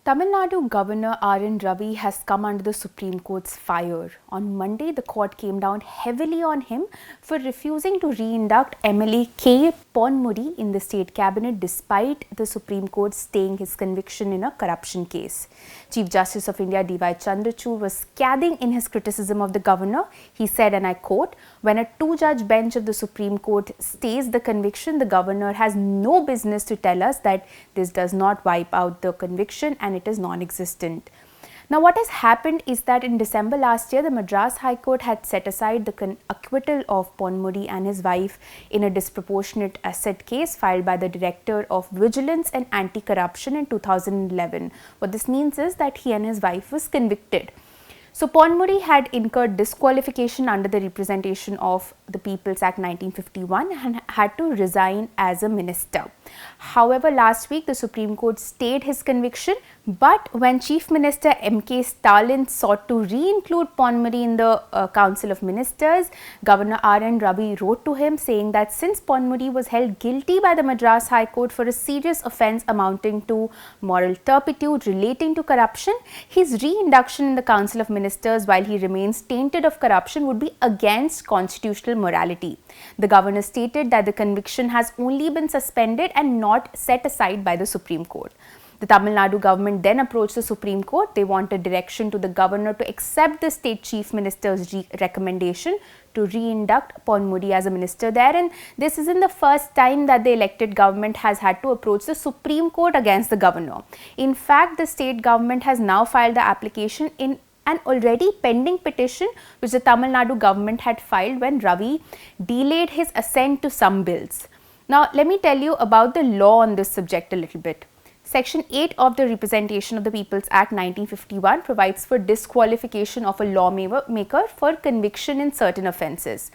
Tamil Nadu Governor Ravi has come under the Supreme Court's fire. On Monday, the court came down heavily on him for refusing to re-induct MLA K Ponmudi in the state cabinet despite the Supreme Court staying his conviction in a corruption case. Chief Justice of India D.Y. Chandrachud was scathing in his criticism of the governor. He said, and I quote, "When a two-judge bench of the Supreme Court stays the conviction, the governor has no business to tell us that this does not wipe out the conviction and it is non-existent." Now, what has happened is that in December last year, the Madras High Court had set aside the acquittal of Ponmudi and his wife in a disproportionate asset case filed by the Director of Vigilance and Anti-Corruption in 2011. What this means is that he and his wife was convicted. So, Ponmudi had incurred disqualification under the Representation of the People's Act 1951 and had to resign as a minister. However, last week the Supreme Court stayed his conviction, but when Chief Minister M.K. Stalin sought to re-include Ponmudi in the Council of Ministers, Governor Ravi wrote to him saying that since Ponmudi was held guilty by the Madras High Court for a serious offence amounting to moral turpitude relating to corruption, his re-induction in the Council of Ministers while he remains tainted of corruption would be against constitutional morality. The governor stated that the conviction has only been suspended and not set aside by the Supreme Court. The Tamil Nadu government then approached the Supreme Court. They wanted direction to the governor to accept the state chief minister's recommendation to re-induct Ponmudi as a minister there, and this isn't the first time that the elected government has had to approach the Supreme Court against the governor. In fact, the state government has now filed the application in an already pending petition which the Tamil Nadu government had filed when Ravi delayed his assent to some bills. Now, let me tell you about the law on this subject a little bit. Section 8 of the Representation of the People's Act 1951 provides for disqualification of a lawmaker for conviction in certain offences.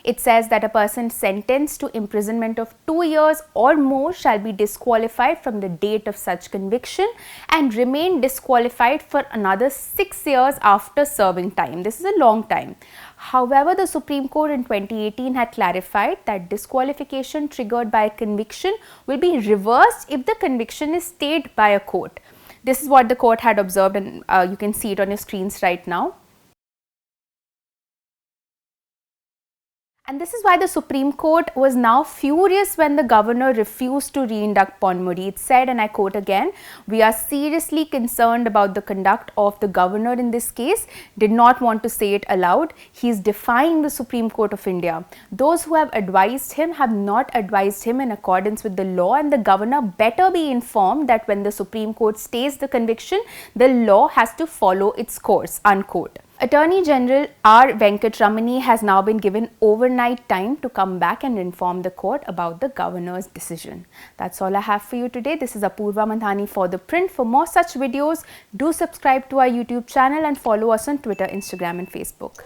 It says that a person sentenced to imprisonment of 2 years or more shall be disqualified from the date of such conviction and remain disqualified for another 6 years after serving time. This is a long time. However, the Supreme Court in 2018 had clarified that disqualification triggered by a conviction will be reversed if the conviction is stayed by a court. This is what the court had observed, and you can see it on your screens right now. And this is why the Supreme Court was now furious when the governor refused to re-induct Ponmudi. It said, and I quote again, "We are seriously concerned about the conduct of the governor in this case," did not want to say it aloud. He is defying the Supreme Court of India. Those who have advised him have not advised him in accordance with the law, and the governor better be informed that when the Supreme Court stays the conviction, the law has to follow its course, unquote. Attorney General R. Venkatramani has now been given overnight time to come back and inform the court about the governor's decision. That's all I have for you today. This is Apoorva Mandhani for The Print. For more such videos, do subscribe to our YouTube channel and follow us on Twitter, Instagram and Facebook.